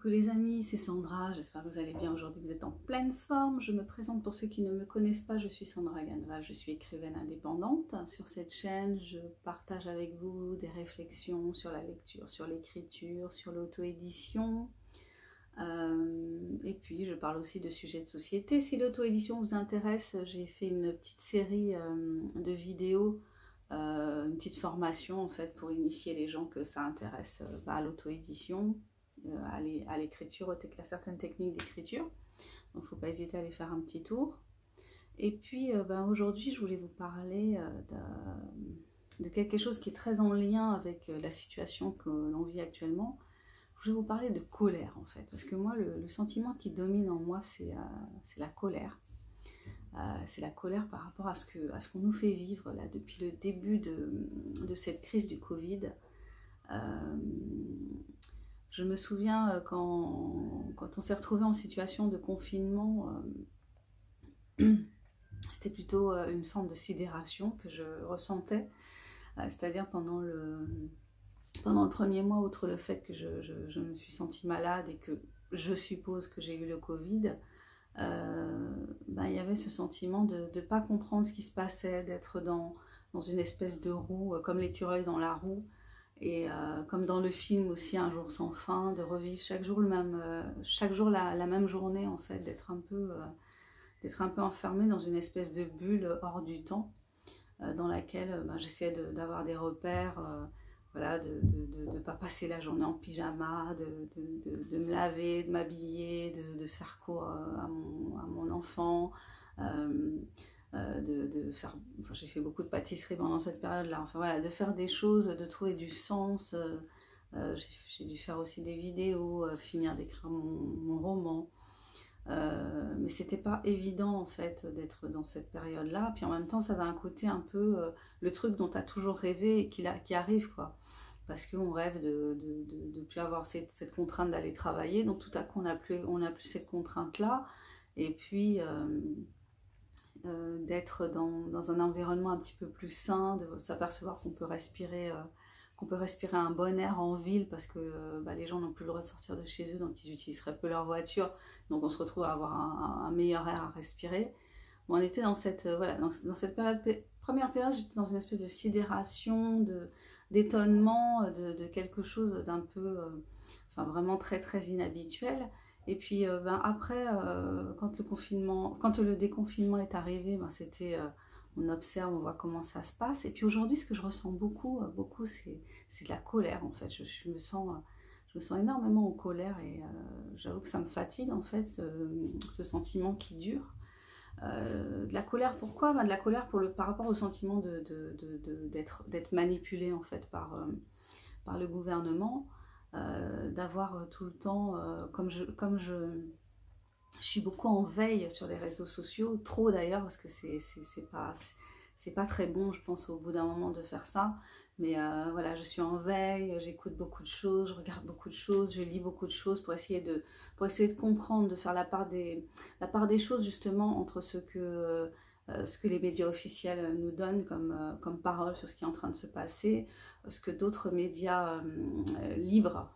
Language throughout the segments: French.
Coucou les amis, c'est Sandra, j'espère que vous allez bien aujourd'hui, vous êtes en pleine forme. Je me présente pour ceux qui ne me connaissent pas, je suis Sandra Ganval, je suis écrivaine indépendante. Sur cette chaîne, je partage avec vous des réflexions sur la lecture, sur l'écriture, sur l'auto-édition. Et puis je parle aussi de sujets de société. Si l'auto-édition vous intéresse, j'ai fait une petite série de vidéos, une petite formation en fait pour initier les gens que ça intéresse à l'auto-édition. À l'écriture, à certaines techniques d'écriture. Donc il ne faut pas hésiter à aller faire un petit tour. Et puis aujourd'hui, je voulais vous parler de quelque chose qui est très en lien avec la situation que l'on vit actuellement. Je vais vous parler de colère en fait, parce que moi, le sentiment qui domine en moi, c'est la colère. C'est la colère par rapport à ce qu'on nous fait vivre là depuis le début de cette crise du Covid. Je me souviens quand on s'est retrouvé en situation de confinement, c'était plutôt une forme de sidération que je ressentais, c'est-à-dire pendant le premier mois, outre le fait que je me suis sentie malade et que je suppose que j'ai eu le Covid, il y avait ce sentiment de ne pas comprendre ce qui se passait, d'être dans une espèce de roue, comme l'écureuil dans la roue. Et comme dans le film aussi Un jour sans fin, de revivre chaque jour la même journée en fait, d'être un peu enfermée dans une espèce de bulle hors du temps, dans laquelle j'essayais d'avoir des repères, voilà, de ne pas passer la journée en pyjama, de me laver, de m'habiller, de faire court à mon enfant. De faire, j'ai fait beaucoup de pâtisserie pendant cette période-là, enfin voilà, de faire des choses, de trouver du sens. J'ai dû faire aussi des vidéos, finir d'écrire mon roman. Mais c'était pas évident en fait d'être dans cette période-là. Puis en même temps, ça avait un côté un peu le truc dont tu as toujours rêvé et qui arrive quoi. Parce qu'on rêve de plus avoir cette contrainte d'aller travailler. Donc tout à coup, on n'a plus cette contrainte-là. Et puis d'être dans un environnement un petit peu plus sain, de s'apercevoir qu'on peut respirer un bon air en ville parce que les gens n'ont plus le droit de sortir de chez eux, donc ils utilisent très peu leur voiture, donc on se retrouve à avoir un meilleur air à respirer. Bon, on était dans cette première période, j'étais dans une espèce de sidération, d'étonnement, de quelque chose d'un peu, vraiment très très inhabituel. Et puis après, quand le déconfinement est arrivé, on observe, on voit comment ça se passe. Et puis aujourd'hui, ce que je ressens beaucoup, c'est de la colère en fait. Je me sens énormément en colère et j'avoue que ça me fatigue en fait, ce sentiment qui dure. De la colère, pourquoi? De la colère par rapport au sentiment d'être manipulé en fait par le gouvernement. D'avoir tout le temps, comme je suis beaucoup en veille sur les réseaux sociaux, trop d'ailleurs, parce que c'est pas très bon, je pense, au bout d'un moment de faire ça. Mais voilà, je suis en veille, j'écoute beaucoup de choses, je regarde beaucoup de choses, je lis beaucoup de choses pour essayer de comprendre, de faire la part des choses justement entre ce que les médias officiels nous donnent comme parole sur ce qui est en train de se passer, ce que d'autres médias libres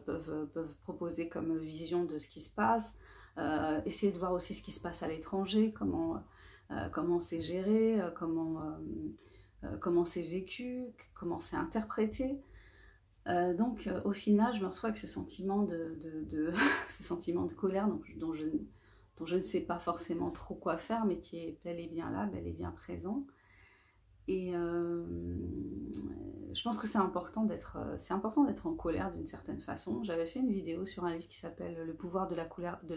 peuvent proposer comme vision de ce qui se passe, essayer de voir aussi ce qui se passe à l'étranger, comment c'est géré, comment c'est vécu, comment c'est interprété. Donc au final, je me retrouve avec ce sentiment ce sentiment de colère dont je ne sais pas forcément trop quoi faire, mais qui est bel et bien là, bel et bien présent. Et je pense que c'est important d'être en colère d'une certaine façon. J'avais fait une vidéo sur un livre qui s'appelle Le pouvoir de la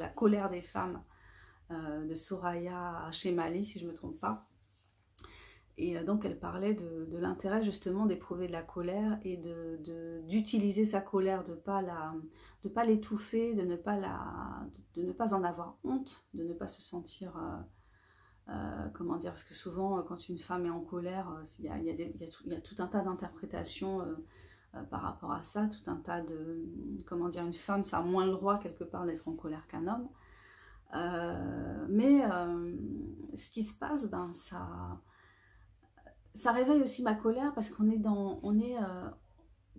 colère des femmes, de Soraya Chemali, si je ne me trompe pas. Et donc elle parlait de l'intérêt justement d'éprouver de la colère et d'utiliser sa colère, de pas l'étouffer, de ne pas en avoir honte, de ne pas se sentir... comment dire, parce que souvent quand une femme est en colère, il y a tout un tas d'interprétations par rapport à ça, tout un tas de... Comment dire, une femme, ça a moins le droit quelque part d'être en colère qu'un homme. Mais ce qui se passe, ça réveille aussi ma colère parce qu'on est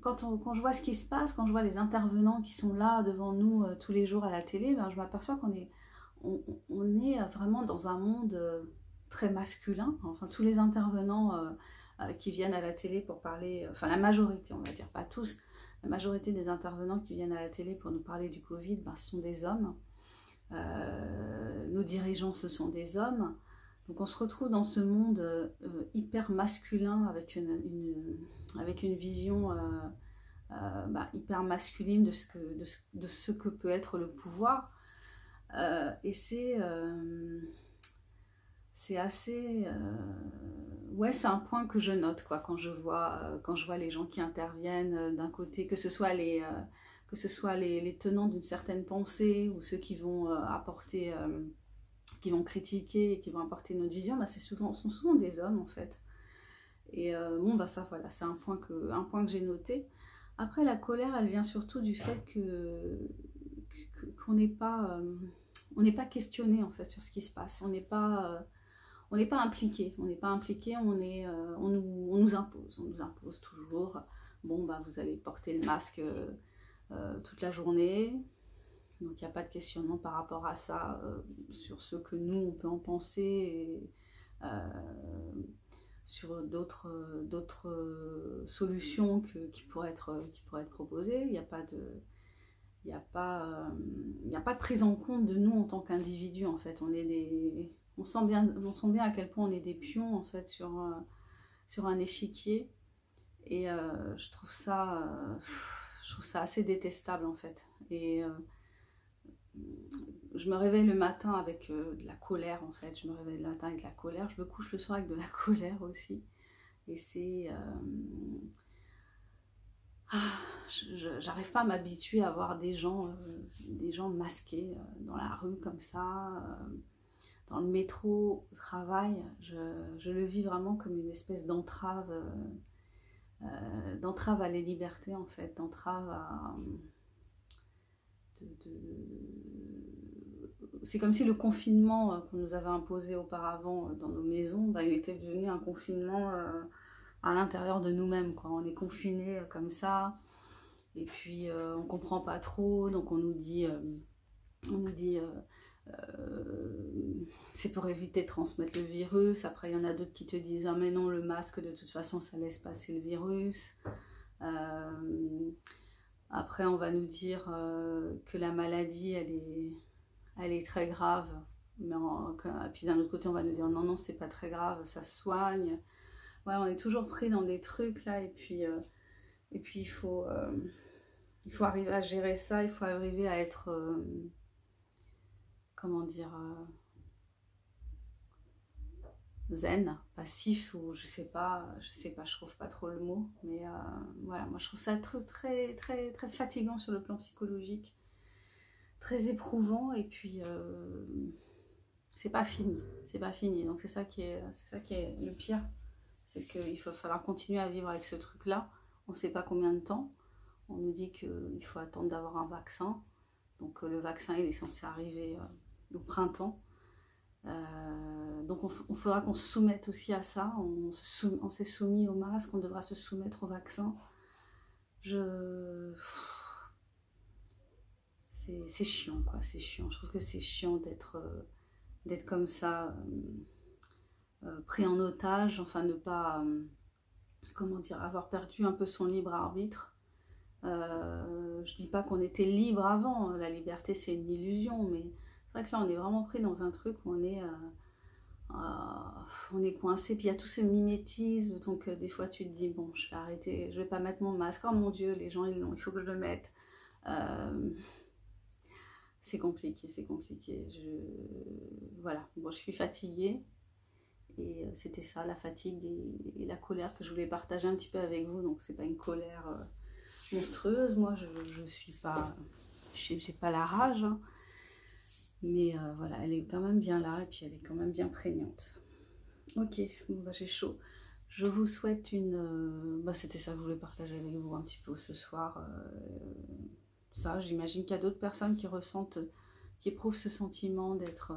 quand je vois ce qui se passe, quand je vois les intervenants qui sont là devant nous tous les jours à la télé, ben, je m'aperçois on est vraiment dans un monde très masculin. Enfin, tous les intervenants qui viennent à la télé pour parler, enfin la majorité, on va dire, pas tous, la majorité des intervenants qui viennent à la télé pour nous parler du Covid, ben, ce sont des hommes. Nos dirigeants, ce sont des hommes. Donc on se retrouve dans ce monde hyper masculin avec une vision hyper masculine de ce que peut être le pouvoir. Et c'est assez... ouais, c'est un point que je note quoi, quand je vois les gens qui interviennent d'un côté, que ce soit les tenants d'une certaine pensée ou ceux qui vont apporter... qui vont critiquer et qui vont apporter notre vision, bah, sont souvent des hommes en fait. Et bon, bah ça voilà, c'est un point que j'ai noté. Après, la colère, elle vient surtout du fait qu'on n'est pas, on n'est pas questionné en fait sur ce qui se passe. On n'est pas impliqué. On n'est pas impliqué. On nous impose toujours. Bon, bah vous allez porter le masque toute la journée. Donc il n'y a pas de questionnement par rapport à ça, sur ce que nous on peut en penser et sur d'autres solutions qui pourraient être proposées. Il n'y a pas de prise en compte de nous en tant qu'individus en fait. On sent bien à quel point on est des pions en fait sur un échiquier et je trouve ça assez détestable en fait. Et je me réveille le matin avec de la colère en fait. Je me réveille le matin avec de la colère. Je me couche le soir avec de la colère aussi. Et c'est... j'arrive pas à m'habituer à voir des gens masqués dans la rue comme ça, dans le métro, au travail. Je le vis vraiment comme une espèce d'entrave à la liberté en fait, d'entrave à... C'est comme si le confinement qu'on nous avait imposé auparavant dans nos maisons, bah, il était devenu un confinement à l'intérieur de nous-mêmes, quoi. On est confinés comme ça, et puis on comprend pas trop, donc on nous dit c'est pour éviter de transmettre le virus. Après il y en a d'autres qui te disent ah mais non, le masque de toute façon ça laisse passer le virus. Après on va nous dire que la maladie elle est très grave, mais puis d'un autre côté on va nous dire non c'est pas très grave, ça se soigne. Voilà, on est toujours pris dans des trucs là, et puis il faut arriver à gérer ça, il faut arriver à être comment dire, zen, passif, ou je sais pas, je trouve pas trop le mot, mais voilà, moi je trouve ça très très très fatigant sur le plan psychologique, très éprouvant, et puis c'est pas fini, donc c'est ça qui est le pire, c'est qu'il va falloir continuer à vivre avec ce truc là. On sait pas combien de temps. On nous dit qu'il faut attendre d'avoir un vaccin, donc le vaccin il est censé arriver au printemps. Donc on faudra qu'on se soumette aussi à ça. On s'est soumis au masque, on devra se soumettre au vaccin. C'est chiant quoi, c'est chiant. Je trouve que c'est chiant d'être comme ça, pris en otage, enfin ne pas, comment dire, avoir perdu un peu son libre arbitre. Je dis pas qu'on était libre avant, la liberté c'est une illusion, mais c'est vrai que là on est vraiment pris dans un truc où on est coincé, puis il y a tout ce mimétisme, donc des fois tu te dis bon je vais arrêter, je vais pas mettre mon masque, oh mon dieu les gens ils l'ont, il faut que je le mette. C'est compliqué, voilà, bon, je suis fatiguée, et c'était ça, la fatigue et la colère que je voulais partager un petit peu avec vous. Donc c'est pas une colère monstrueuse, moi je suis pas, j'ai pas la rage, hein. Mais voilà, elle est quand même bien là, et puis elle est quand même bien prégnante. Ok, bon, bah, j'ai chaud. Je vous souhaite c'était ça que je voulais partager avec vous un petit peu ce soir. Ça, j'imagine qu'il y a d'autres personnes qui éprouvent ce sentiment d'être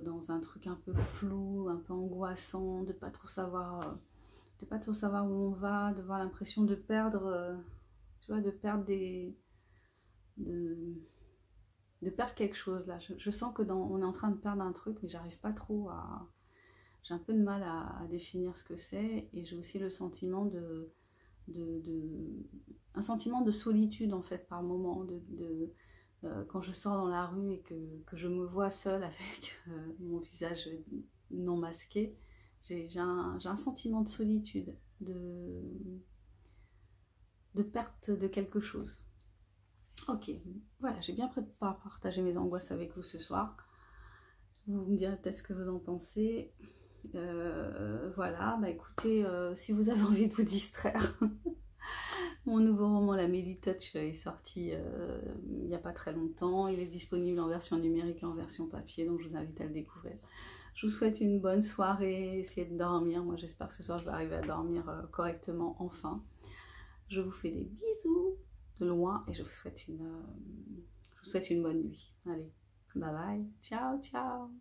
dans un truc un peu flou, un peu angoissant, de pas trop savoir de pas trop savoir où on va, d'avoir l'impression de perdre, tu vois, de perdre de perdre quelque chose là. Je sens que on est en train de perdre un truc, mais j'arrive pas trop à... J'ai un peu de mal à définir ce que c'est, et j'ai aussi le sentiment un sentiment de solitude en fait par moment, quand je sors dans la rue et que je me vois seule avec mon visage non masqué, j'ai un sentiment de solitude, de perte de quelque chose. Ok, voilà, j'ai bien partagé mes angoisses avec vous ce soir. Vous me direz peut-être ce que vous en pensez. Voilà, bah écoutez, si vous avez envie de vous distraire, mon nouveau roman La Méli-Touch est sorti il n'y a pas très longtemps. Il est disponible en version numérique et en version papier, donc je vous invite à le découvrir. Je vous souhaite une bonne soirée, essayez de dormir. Moi j'espère que ce soir je vais arriver à dormir correctement enfin. Je vous fais des bisous de loin et je vous souhaite une bonne nuit. Allez, bye bye, ciao ciao.